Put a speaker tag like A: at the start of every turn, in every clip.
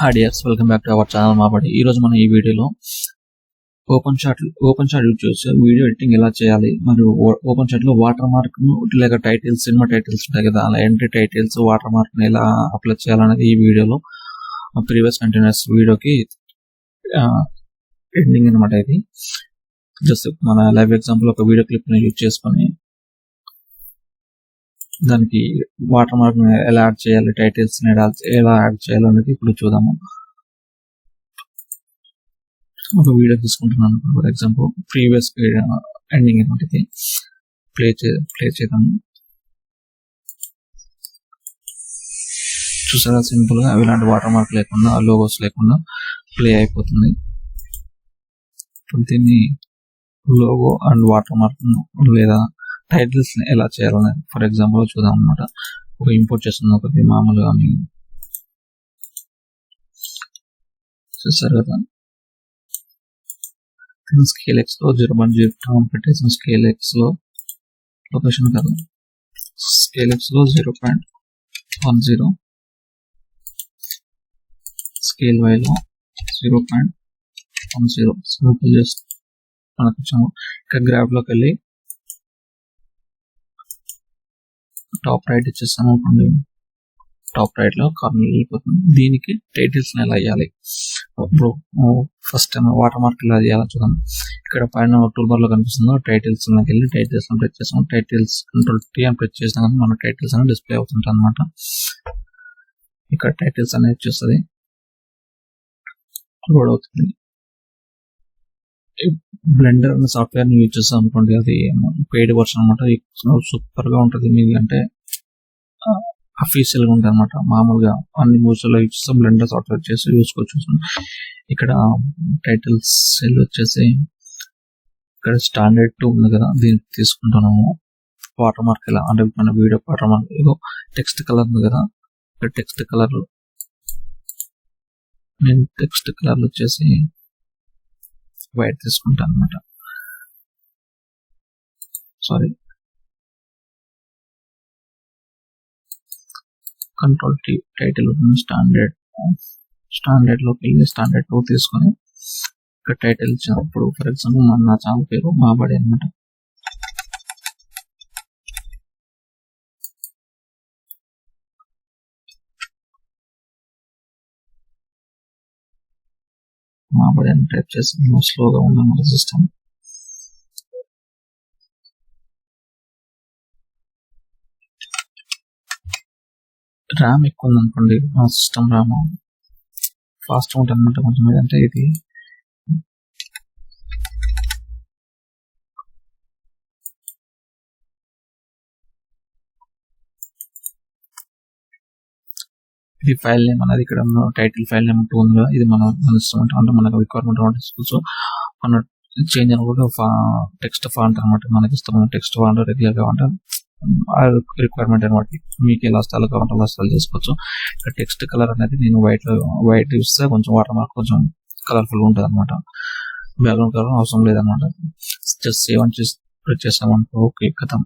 A: Hi dears, welcome back to our channel Mabadi. ఈ రోజు మనం ఈ వీడియోలో ఓపెన్ షాట్ యూజ్ చేసి వీడియో ఎడిటింగ్ ఎలా చేయాలి, మరియు ఓపెన్ షాట్ లో వాటర్ మార్క్ లేక టైటిల్స్, సినిమా టైటిల్స్ ఉంటాయి కదా, అలా ఎంట్రీ టైటిల్స్ వాటర్ మార్క్ ని ఎలా అప్లై చేయాలనేది ఈ వీడియోలో ప్రీవియస్ కంటిన్యూస్ వీడియోకి ఎండింగ్ అనమాట. ఇది జస్ట్ మన లైవ్ ఎగ్జాంపుల్ ఒక వీడియో క్లిప్ ని యూజ్ చేసుకొని దానికి వాటర్ మార్క్ ఎలా యాడ్ చేయాలి, టైటిల్స్ ఎలా యాడ్ చేయాలి అనేది ఇప్పుడు చూద్దాము. ఒక వీడియో తీసుకుంటున్నాను, ఫర్ ఎగ్జాంపుల్ ప్రీవియస్ ఎండింగ్ అనమాట. ఇది ప్లే చేద్దాము. చూసారా, సింపుల్ గా ఇలాంటి వాటర్ మార్క్ లేకుండా, లోగోస్ లేకుండా ప్లే అయిపోతుంది. దీన్ని లోగో అండ్ వాటర్ మార్క్ లేదా టైటిల్స్ ని ఎలా చేయాలని ఫర్ ఎగ్జాంపుల్ చూద్దాం అనమాట. ఒక ఇంపోర్ట్ చేస్తున్న ఒకటి మామూలుగా చూసారు కదా, స్కేల్ ఎక్స్ లో 0.0 పెట్టేసిన, స్కేల్ ఎక్స్ లో లొకేషన్ కదా, స్కేల్ ఎక్స్ లో 0.10, స్కేల్ వై లో 0.10 సింపుల్ చేసి మనకు వచ్చాము. ఇక్కడ గ్రాఫ్ లోకి వెళ్ళి టాప్ రైట్ ఇచ్చేస్తాను అనుకోండి. టాప్ రైట్ లో కార్నర్ వెళ్ళిపోతుంది. దీనికి టైటిల్స్ ఎలా వేయాలి, ఇప్పుడు ఫస్ట్ టైం వాటర్ మార్క్ ఎలా చేయాలో చూద్దాం. ఇక్కడ పైన టూల్ బార్ లో కనిపిస్తుందో టైటిల్స్ లోకి వెళ్ళి టైటిల్స్ ప్రెస్ చేస్తాం. టైటిల్స్ Ctrl+T అని ప్రెస్ చేసినా కానీ మన టైటిల్స్ అనేది డిస్ప్లే అవుతుంటాయి అనమాట. ఇక్కడ టైటిల్స్ అనేది వచ్చేస్తుంది, లోడ్ అవుతుంది. బ్లెండర్ అనే సాఫ్ట్వేర్ ని యూజ్ చేస్తాం అనుకోండి, అది పెయిడ్ వర్షన్ అనమాట. సూపర్ గా ఉంటుంది. మీకు అంటే అఫీషియల్ గా ఉంటుంది అనమాట. మామూలుగా అన్ని మూవీస్ లో యూజ్ చేస్తాం, బ్లెండర్ సాఫ్ట్వేర్ చేసి చూసుకోవచ్చు. ఇక్కడ టైటిల్స్ సెల్ వచ్చేసి ఇక్కడ స్టాండర్డ్ 2 ఉంది కదా, దీన్ని తీసుకుంటున్నాము. వాటర్ మార్క్ ఎలా అంటే మన వీడియో వాటర్ మార్క్ ఏదో టెక్స్ట్ కలర్ ఉంది కదా, ఇక్కడ టెక్స్ట్ కలర్ నేను టెక్స్ట్ కలర్ వచ్చేసి వైట్ తీసుకుంటాను అనమాట. సారీ, Ctrl+T టైటిల్ స్టాండర్డ్ లోకి వెళ్ళి స్టాండర్డ్ 2 తీసుకొని ఇక్కడ టైటిల్ ఇచ్చినప్పుడు ఫర్ ఎగ్జాంపుల్ నా ఛానల్ పేరు మాబడి అనమాట. మాబడి అని టైప్ చేసి స్లోగా ఉన్న మన సిస్టమ్. ర్యామ్ ఎక్కువ ఉంది అనుకోండి, మా సిస్టమ్ ర్యామ్ ఫాస్ట్ ఉంటుంది అనమాట కొంచెం. అంటే ఇది ఫైల్ నేమ్ అనేది ఇక్కడ టైటిల్ ఫైల్ నేమ్ 2 ఉందా, ఇది మన ఇష్టం అంటే మనకు రిక్వైర్మెంట్ తీసుకోవచ్చు. మన చేంజ్ అనుకుంటే టెక్స్ట్ ఫాంట్ అనమాట, మనకి ఇష్టమైన టెక్స్ట్ ఫాంట్ రెగ్యులర్ గా అంటే రిక్వైర్మెంట్ అనమాట. మీకు ఎలా స్టైల్ కావాలంటే అలా స్టైల్ చేసుకోవచ్చు. ఇక్కడ టెక్స్ట్ కలర్ అనేది నేను వైట్ ఇస్తే కొంచెం వాటర్ మార్క్ కొంచెం కలర్ఫుల్ గా ఉంటుంది అనమాట. బ్యాక్గ్రౌండ్ కలర్ అవసరం లేదనమాట. జస్ట్ సేవ్ అని ప్రెస్ చేసామనుకో, ఓకే కదా.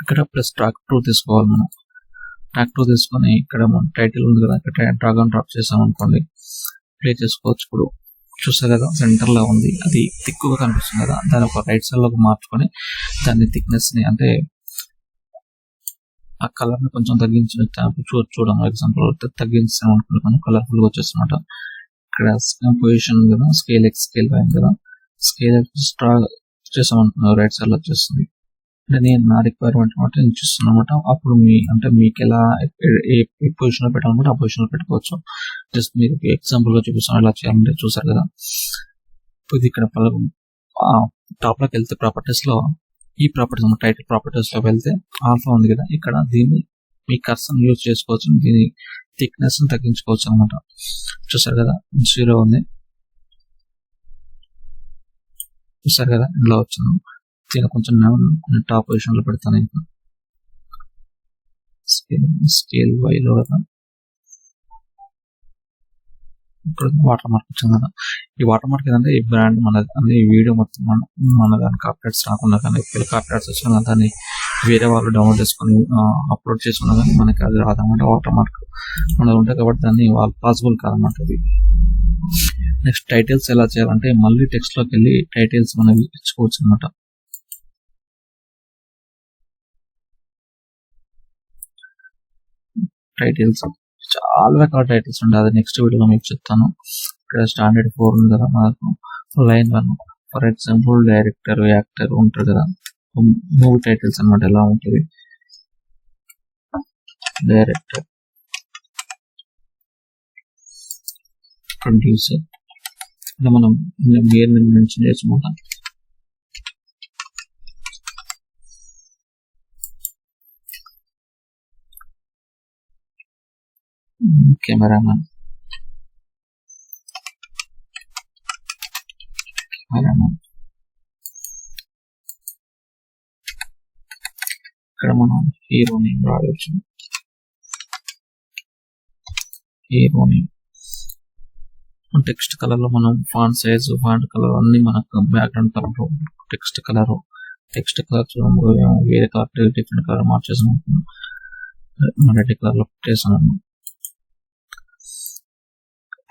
A: ఇక్కడ ప్లస్ ట్రాక్ 2 తీసుకోవాలి మనం. ట్రాక్ 2 తీసుకొని ఇక్కడ మన టైటిల్ ఉంది కదా, ఇక్కడ డ్రాగ్ అండ్ డ్రాప్ చేసాం అనుకోండి, ప్లే చేసుకోవచ్చు. ఇప్పుడు చూసారు కదా, సెంటర్ లో ఉంది, అది థిక్గా కనిపిస్తుంది కదా, దాని ఒక రైట్ సైడ్ లోకి మార్చుకొని దాన్ని థిక్నెస్ ని అంటే ఆ కలర్ ని కొంచెం తగ్గించిన చూడడం ఎగ్జాంపుల్ తగ్గించాం అనుకోండి, మనం కలర్ఫుల్ గా వచ్చేస్తున్నమాట. ఇక్కడ పొజిషన్ కదా, స్కేల్ ఎక్స్ స్కేల్ వై కదా, స్కేల్ ఎక్స్ డ్రా చేసాం అనుకున్నాం, రైట్ సైడ్ లో వచ్చేస్తుంది. అంటే నేను నా రిక్వైర్మెంట్ నేను చూస్తున్నాను అనమాట. అప్పుడు మీకు ఎలా ఏ పొజిషన్ లో పెట్టాలన్నమాట ఆ పొజిషన్ లో పెట్టుకోవచ్చు. జస్ట్ మీరు ఎగ్జాంపుల్ గా చూపిస్తాను ఎలా చేయాలంటే. చూసారు కదా, ఇది ఇక్కడ టాప్ లోకి వెళ్తే ప్రాపర్టీస్ లో ఈ ప్రాపర్టీస్ టైటిల్ ప్రాపర్టీస్ లో వెళ్తే ఆల్ఫా ఉంది కదా, ఇక్కడ దీన్ని మీ కర్సన్ యూజ్ చేసుకోవచ్చు. దీని థిక్నెస్ తగ్గించుకోవచ్చు అనమాట. చూసారు కదా, 0 ఉంది. చూసారు కదా, ఇలా వచ్చింది. దీన్ని కొంచెం టాప్ పొజిషన్ లో పెడతాను. ఇంకా స్కేల్ వై లో కదా, ఇప్పుడు వాటర్ మార్క్ వచ్చింది కదా. ఈ వాటర్ మార్క్ ఏంటంటే ఈ బ్రాండ్ మనది అంటే ఈ వీడియో మొత్తం మన దాని కాపీరైట్స్ రాకుండా కానీ కాపీరైట్స్ వచ్చినా కానీ దాన్ని వేరే వాళ్ళు డౌన్లోడ్ చేసుకొని అప్లోడ్ చేసుకున్నా కానీ మనకి అది రాదన్నమాట. వాటర్ మార్క్ మనది ఉంటాయి కాబట్టి దాన్ని వాళ్ళు పాసిబుల్ కాదన్నమాట. ఇది నెక్స్ట్ టైటిల్స్ ఎలా చేయాలంటే మళ్ళీ టెక్స్ట్ లోకి వెళ్ళి టైటిల్స్ మనకి ఇచ్చుకోవచ్చు అనమాట. టైటిల్స్ చాలా రకాల టైటిల్స్ ఉంటాయి, అది నెక్స్ట్ వీడియోలో మీకు చెప్తాను. ఇక్కడ స్టాండర్డ్ 4 ఉంది కదా మనకు. Line 1 for example director, actor ఉంటారు కదా, మూవీ టైటిల్స్ అనమాట. ఎలా ఉంటుంది డైరెక్టర్, ప్రొడ్యూసర్, ఇలా మనం మెన్షన్ చేసుకుంటాం. కెమెరామెన్, ఇక్కడ మనం హీరో నేమ్ రాయొచ్చు. హీరో నేమ్ టెక్స్ట్ కలర్ లో మనం ఫాంట్ సైజ్, ఫాంట్ కలర్ అన్ని మనకు బ్యాక్గ్రౌండ్ కలర్, టెక్స్ట్ కలర్ వేరే కలర్ డిఫరెంట్ కలర్ మార్చేసాం, రెడ్ కలర్ లో పెట్టేసాము.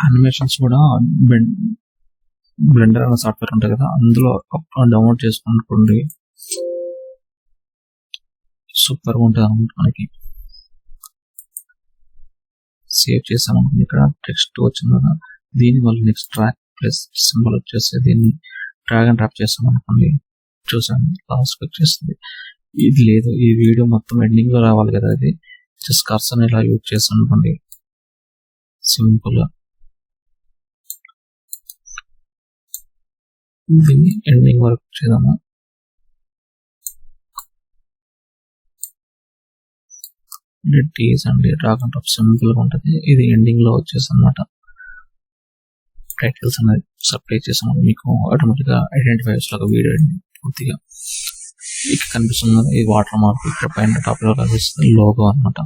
A: అనిమేషన్స్ కూడా బ్లెండర్ అనే సాఫ్ట్వేర్ ఉంటుంది కదా, అందులో డౌన్లోడ్ చేసుకుంటుంది. సూపర్ గా ఉంటుంది అనమాట. మనకి సేవ్ చేసాము. ఇక్కడ టెక్స్ట్ వచ్చింది కదా, దీని వల్ల నెక్స్ట్ ట్రాక్ ప్లస్ సింబల్ వచ్చేసి దీన్ని డ్రాగ్ అండ్ డ్రాప్ చేస్తాం అనుకోండి. చూసాను లాస్ట్ వచ్చేస్తుంది. ఇది లేదు, ఈ వీడియో మొత్తం ఎండింగ్ లో రావాలి కదా, అది జస్ట్ కర్సర్ ఇలా యూజ్ చేస్తాం అనుకోండి సింపుల్ గా. దీన్ని ఎండింగ్ వరకు చేద్దాము. టీస్ అండి డ్రాగ్ అండ్ డ్రాప్ సింపుల్ గా ఉంటుంది. ఇది ఎండింగ్ లో వచ్చేసి అనమాట. టైటిల్స్ అనేది సప్లై చేసాము, మీకు ఆటోమేటిక్ గా ఐడెంటిఫైర్స్ లాగా వీడియో పూర్తిగా ఇక్కడ కనిపిస్తుంది. ఇది వాటర్ మార్క్ ఇక్కడ పైన టాప్ లో కనిపిస్తుంది, లోగో అనమాట.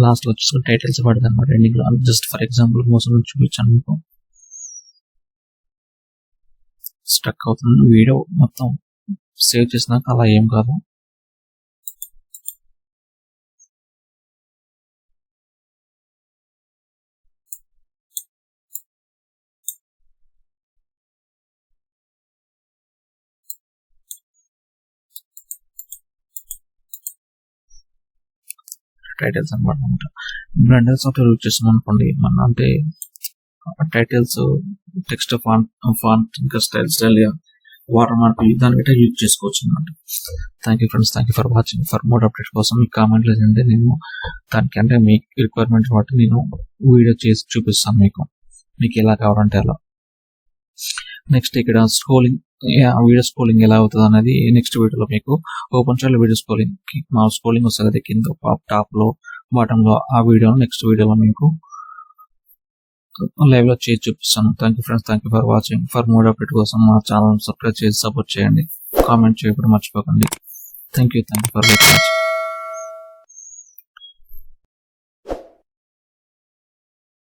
A: లాస్ట్ లో వచ్చేసి టైటిల్స్ పడుతుంది అనమాట ఎండింగ్ లో. జస్ట్ ఫర్ ఎగ్జాంపుల్ మోసం చూపించాను మీకు. స్టక్ అవుతుంది వీడియో మొత్తం సేవ్ చేసినాక అలా ఏం కాదు. టైటిల్స్ అనమాట. బ్లెండర్ సాఫ్ట్వేర్ యూజ్ చేస్తాం అనుకోండి, మన అంటే టైటిల్స్ టెక్స్ట్ ఫాంట్ ఇంకా స్టైల్ వాటర్ మార్క్ దాని బట్టి యూజ్ చేసుకోవచ్చు అనమాట. Thank you friends, thank you for watching. For more updates కోసం మీ కామెంట్లు ఏంటంటే నేను దానికంటే మీ రిక్వైర్మెంట్ బట్టి నేను వీడియో చేసి చూపిస్తాను మీకు ఎలా కావాలంటే అలా. నెక్స్ట్ ఇక్కడ స్క్రోలింగ్, వీడియో స్క్రోలింగ్ ఎలా అవుతుంది అనేది నెక్స్ట్ వీడియోలో మీకు ఓపెన్ షాట్ వీడియో స్క్రోలింగ్ వస్తుంది కింద టాప్ లో బాటమ్ లో. ఆ వీడియోను నెక్స్ట్ వీడియోలో మీకు లైవ్ లో చేసి చూపిస్తాను. Thank you friends, thank you for watching. For more update కోసం మా ఛానల్ సబ్స్క్రైబ్ చేసి సపోర్ట్ చేయండి. కామెంట్ చేయడం మర్చిపోకండి. Thank you for watching.